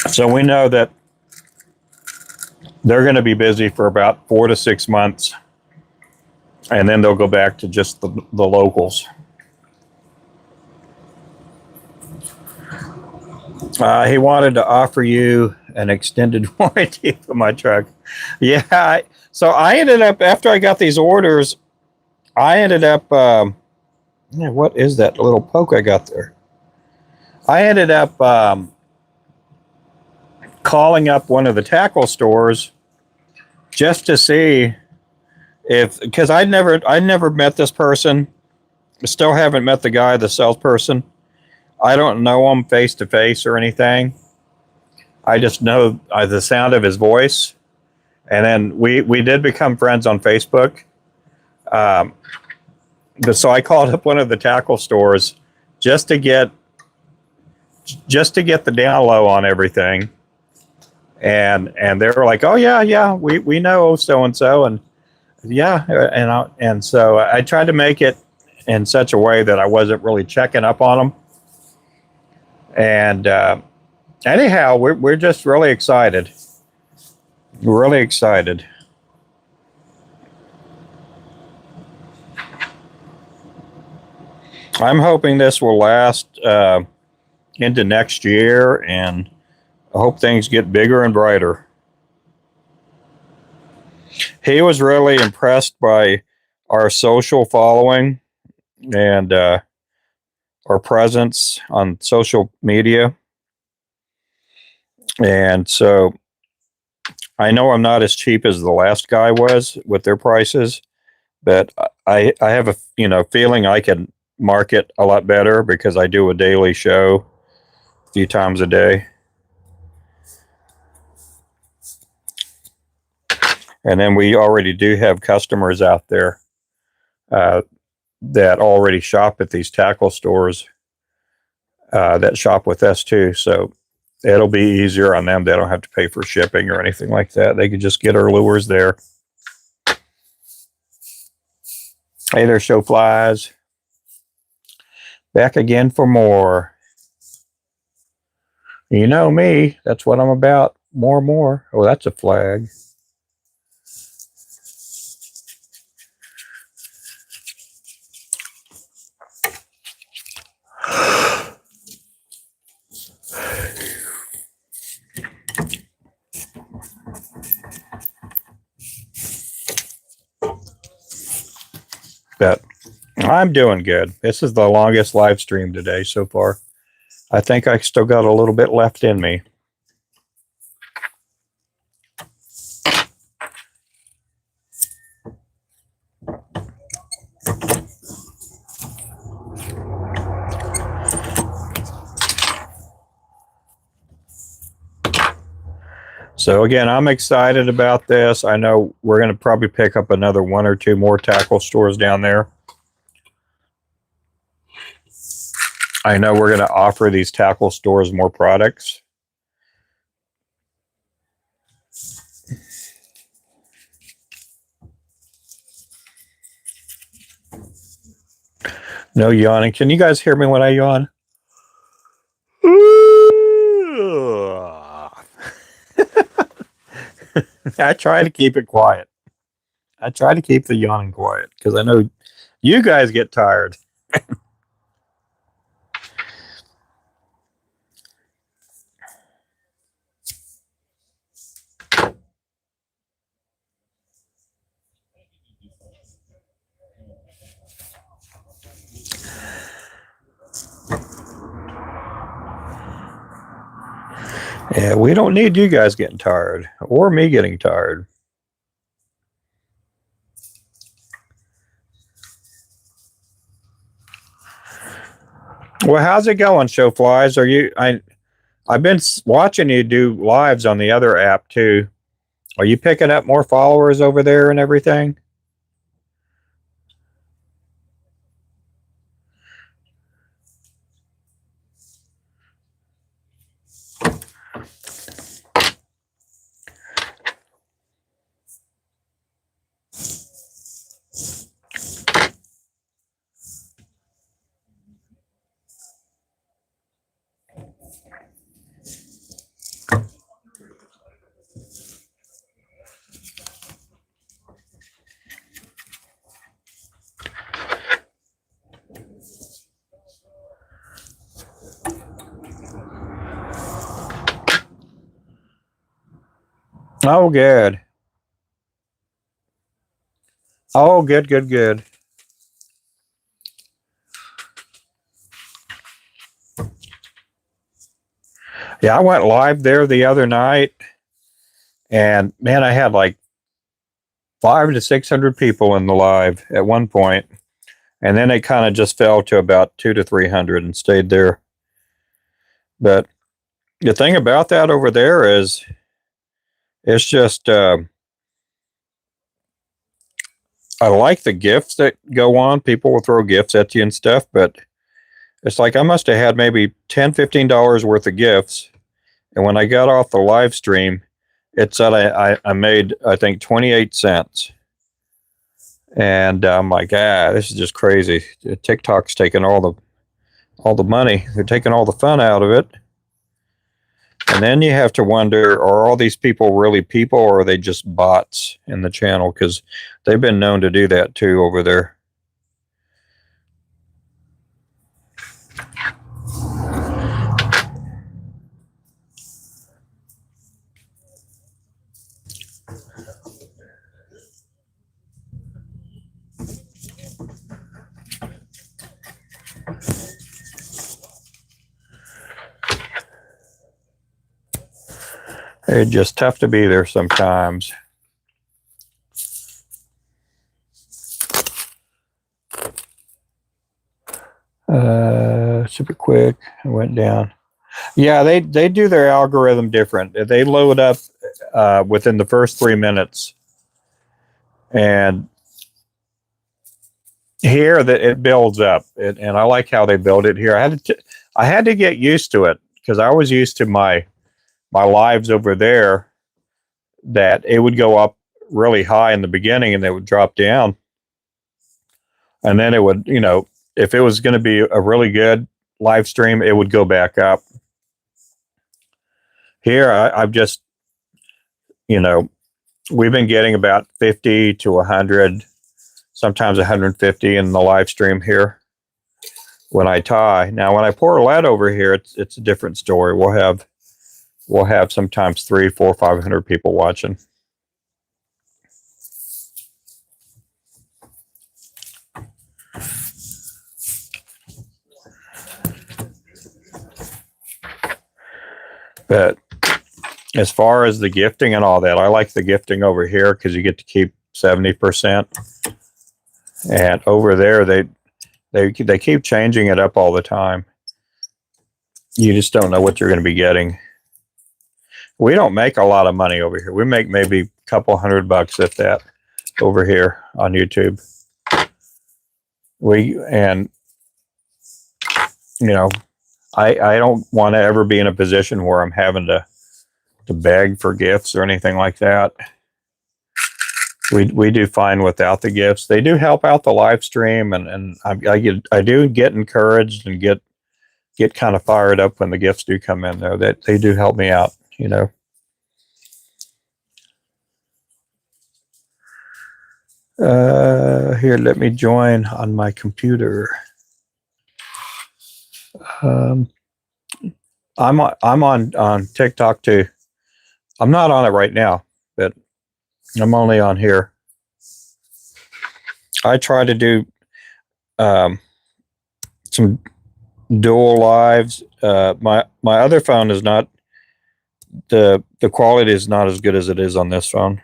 So we know that they're going to be busy for about 4 to 6 months, and then they'll go back to just the locals. He wanted to offer you an extended warranty for my truck. Yeah, so I ended up, after I got these orders, I ended up, what is that little poke I got there? I ended up calling up one of the tackle stores just to see if, because I never met this person, still haven't met the guy, the salesperson. I don't know him face to face or anything. I just know the sound of his voice. And then we did become friends on Facebook. So I called up one of the tackle stores just to get the down low on everything. And they were like, oh yeah, we know so and so, and yeah, and so I tried to make it in such a way that I wasn't really checking up on them. And anyhow, we're just really excited. Really excited. I'm hoping this will last into next year, and I hope things get bigger and brighter. He was really impressed by our social following and our presence on social media. And so I know I'm not as cheap as the last guy was with their prices, but I have a feeling I can market a lot better because I do a daily show a few times a day. And then we already do have customers out there that already shop at these tackle stores that shop with us too. So it'll be easier on them. They don't have to pay for shipping or anything like that. They could just get our lures there. Hey there, show flies. Back again for more. You know me. That's what I'm about. More and more. Oh, that's a flag. But I'm doing good. This is the longest live stream today so far. I think I still got a little bit left in me. So again, I'm excited about this. I know we're going to probably pick up another 1 or 2 more tackle stores down there. I know we're going to offer these tackle stores more products. No yawning. Can you guys hear me when I yawn? I try to keep it quiet. I try to keep the yawning quiet because I know you guys get tired. Yeah, we don't need you guys getting tired or me getting tired. Well, how's it going, Show Flies? I've been watching you do lives on the other app too. Are you picking up more followers over there and everything? Oh, good. Oh, good, good, good. Yeah, I went live there the other night, and man, I had like 500 to 600 people in the live at one point, and then it kind of just fell to about 200 to 300 and stayed there. But the thing about that over there is, it's just I like the gifts that go on. People will throw gifts at you and stuff, but it's like I must have had maybe $10, $15 worth of gifts, and when I got off the live stream, it said I made, I think, 28 cents. And I'm like, this is just crazy. TikTok's taking all the money. They're taking all the fun out of it. And then you have to wonder, are all these people really people, or are they just bots in the channel? Because they've been known to do that too over there. It's just tough to be there sometimes. Super quick. I went down. Yeah, they do their algorithm different. They load up within the first 3 minutes, and here that it builds up. And I like how they build it here. I had to get used to it because I was used to my lives over there, that it would go up really high in the beginning and they would drop down, and then it would, if it was going to be a really good live stream, it would go back up. Here I've just, we've been getting about 50 to 100, sometimes 150 in the live stream here when I tie. Now when I pour lead over here, it's a different story. We'll have sometimes 300, 400, 500 people watching. But as far as the gifting and all that, I like the gifting over here because you get to keep 70%. And over there, they keep changing it up all the time. You just don't know what you're going to be getting. We don't make a lot of money over here. We make maybe a couple $100, if that, over here on YouTube. I don't want to ever be in a position where I'm having to beg for gifts or anything like that. We do fine without the gifts. They do help out the live stream, and I do get encouraged and get kind of fired up when the gifts do come in, though. That they do help me out, Here, let me join on my computer. I'm on TikTok too. I'm not on it right now, but I'm only on here. I try to do some dual lives. My other phone is not the quality is not as good as it is on this phone.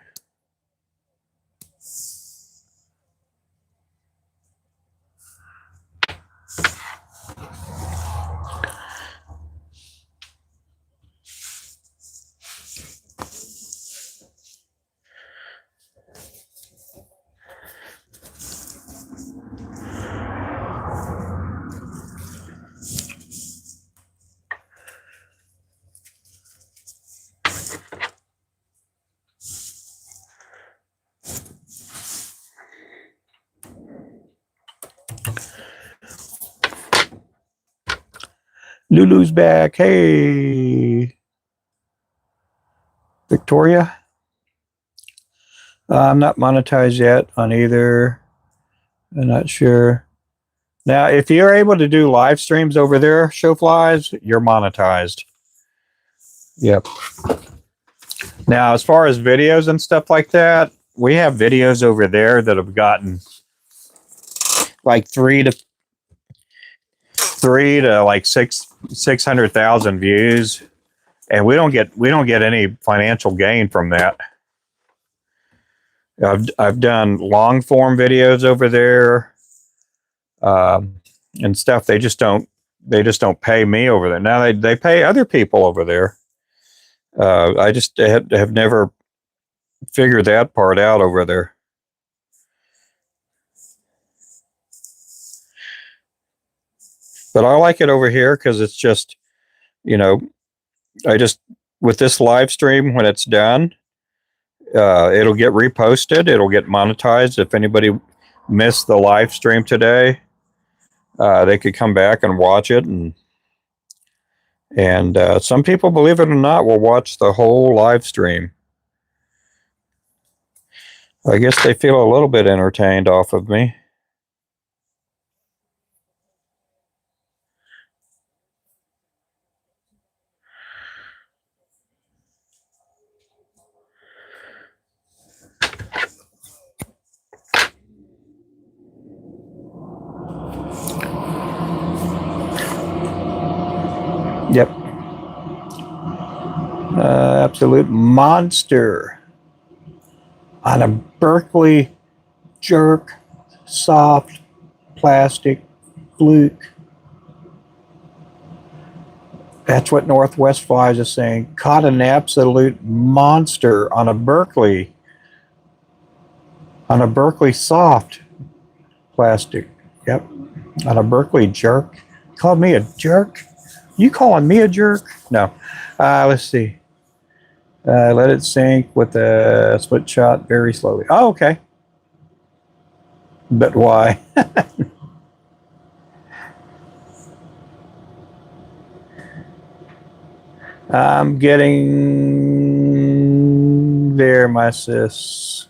Lulu's back. Hey, Victoria. I'm not monetized yet on either. I'm not sure. Now, if you're able to do live streams over there, show flies, you're monetized. Yep. Now, as far as videos and stuff like that, we have videos over there that have gotten like three to like 600,000 views, and we don't get any financial gain from that. I've done long form videos over there, and stuff. They just don't pay me over there. Now they pay other people over there. I just have never figured that part out over there. But I like it over here because it's just, I just, with this live stream, when it's done, it'll get reposted. It'll get monetized. If anybody missed the live stream today, they could come back and watch it. And some people, believe it or not, will watch the whole live stream. I guess they feel a little bit entertained off of me. Yep. Absolute monster on a Berkeley jerk soft plastic fluke. That's what Northwest Flies is saying. Caught an absolute monster on a Berkeley soft plastic. Yep. On a Berkeley jerk. Called me a jerk? You calling me a jerk? No. Let's see. Let it sink with a split shot very slowly. Oh, okay. But why? I'm getting there, my sis.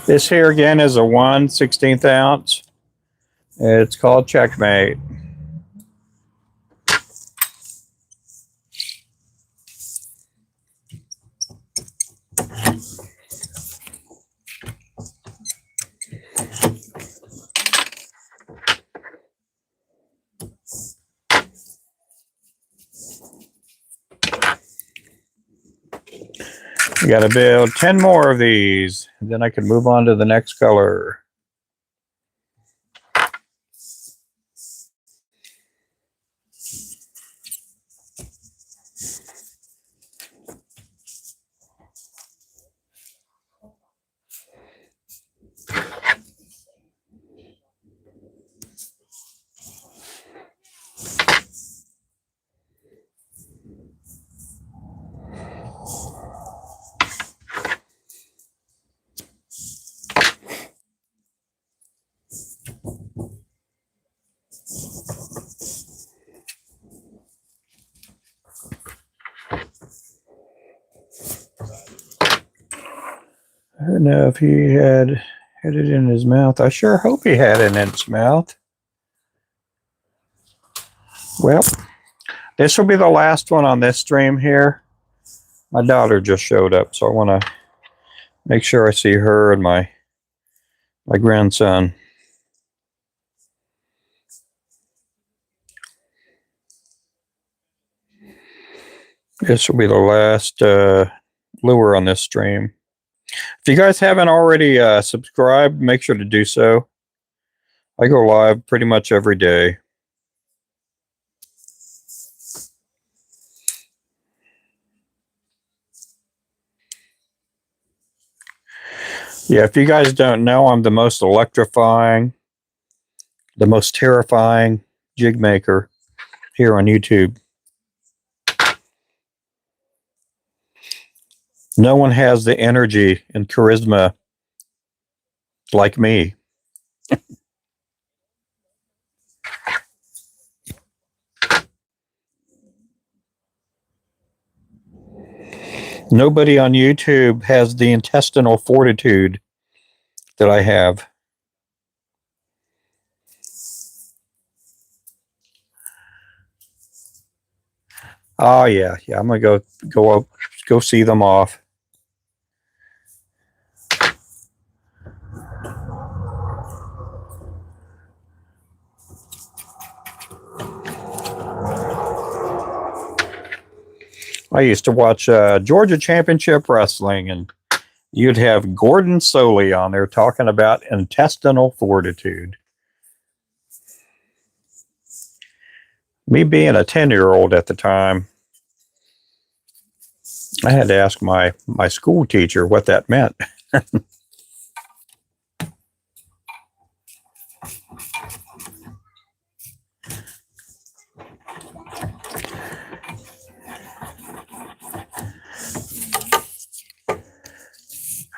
This here again is a 1/16 ounce. It's called Checkmate. We got to build 10 more of these, and then I can move on to the next color. I don't know if he had it in his mouth. I sure hope he had it in his mouth. Well, this will be the last one on this stream here. My daughter just showed up, so I want to make sure I see her and my grandson. This will be the last lure on this stream. If you guys haven't already subscribed, make sure to do so. I go live pretty much every day. Yeah, if you guys don't know, I'm the most electrifying, the most terrifying jig maker here on YouTube. No one has the energy and charisma like me. Nobody on YouTube has the intestinal fortitude that I have. Oh yeah, I'm gonna go see them off. I used to watch Georgia Championship Wrestling, and you'd have Gordon Soley on there talking about intestinal fortitude. Me being a 10-year-old at the time, I had to ask my school teacher what that meant.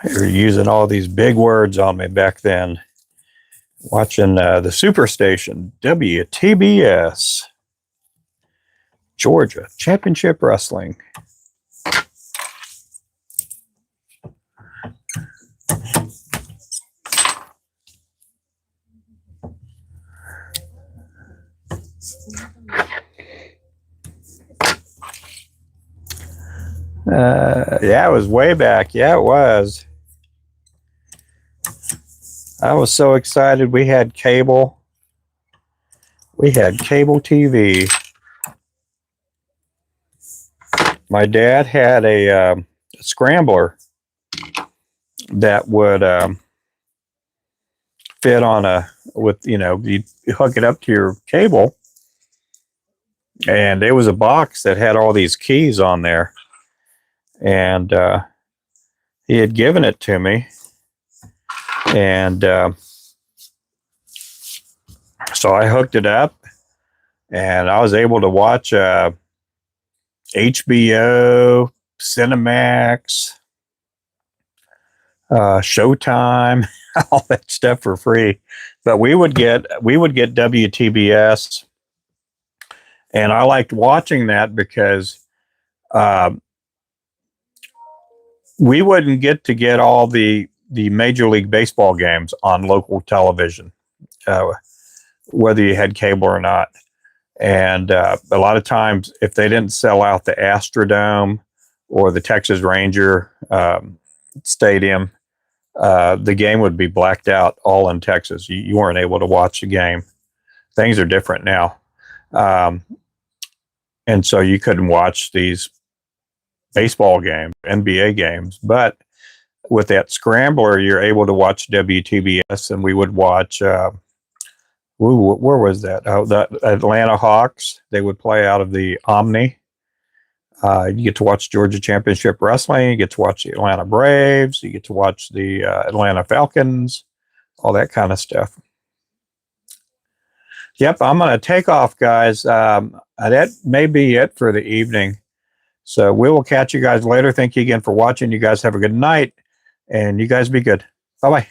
They were using all these big words on me back then. Watching the Superstation, WTBS, Georgia Championship Wrestling. Yeah, it was way back. Yeah, it was. I was so excited we had cable. We had cable TV. My dad had a scrambler that would fit on you hook it up to your cable, and it was a box that had all these keys on there, and he had given it to me, and so I hooked it up, and I was able to watch HBO, Cinemax, Showtime, all that stuff for free. But we would get WTBS, and I liked watching that because we wouldn't get all the Major League Baseball games on local television, whether you had cable or not. And a lot of times, if they didn't sell out the Astrodome or the Texas Ranger Stadium, the game would be blacked out all in Texas. You weren't able to watch the game. Things are different now. And so you couldn't watch these baseball games, NBA games. But with that scrambler, you're able to watch WTBS, and we would watch... where was that? Oh, the Atlanta Hawks. They would play out of the Omni. You get to watch Georgia Championship Wrestling. You get to watch the Atlanta Braves. You get to watch the Atlanta Falcons. All that kind of stuff. Yep, I'm going to take off, guys. That may be it for the evening. So we will catch you guys later. Thank you again for watching. You guys have a good night, and you guys be good. Bye-bye.